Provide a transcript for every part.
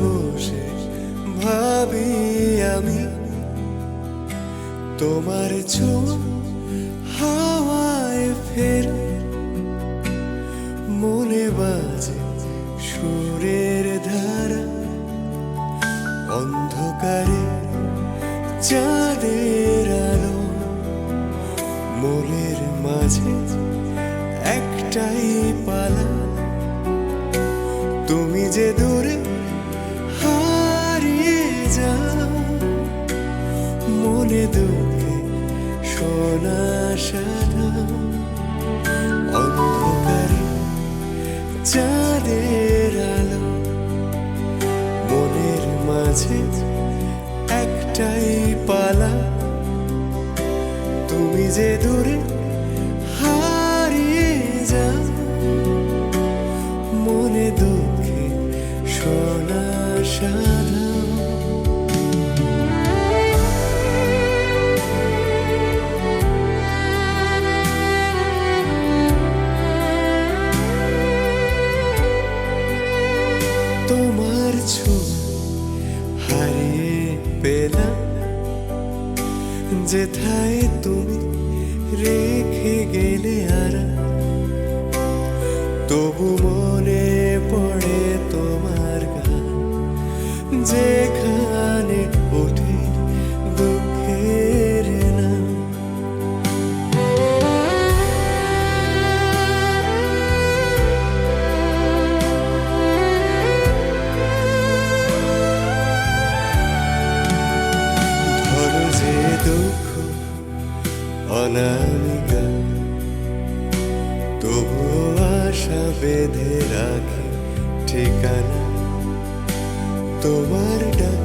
বসে ভাবি আমি তোমার ছোঁয়া হাওয়ায় ফের মনে বাজে সুরের ধারা অন্ধকারে চাঁদের আলো মনের মাঝে একটাই পালা তুমি যে দূরে হারিয়ে যাও মনে দুঃখে সোনা সাদা অন্ধকারে চাঁদের আলো মনের মাঝে একটাই পালা তুমি যে দূরে হারিয়ে যাও মনে দুঃখে সোনা সাদা তোমার ছোঁয়া হারিয়ে পেলাম যেথায় তুমি রেখে গেলে আর তবু মনে পড়ে তোমার গান যেখানে ওঠে দুঃখের নাম ধরো যে দুঃখ অনামিকা তবুও আশা বেঁধে রাখি ঠিকানা তোমার ডাক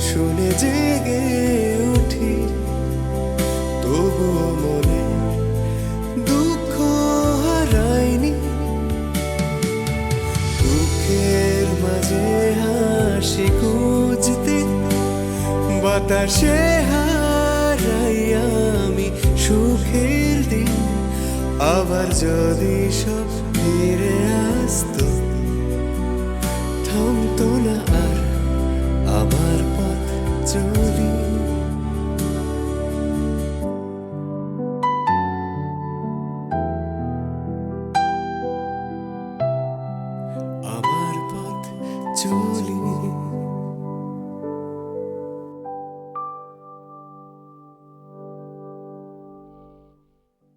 শুনে জেগে উঠি তবুও মনে দুঃখ হারাইনি দুঃখের মাঝে হাসি খুঁজতে বাতাসে হারাই আমি সুখের দিন আবার যদি সব ফিরে আসতো থামতো না আর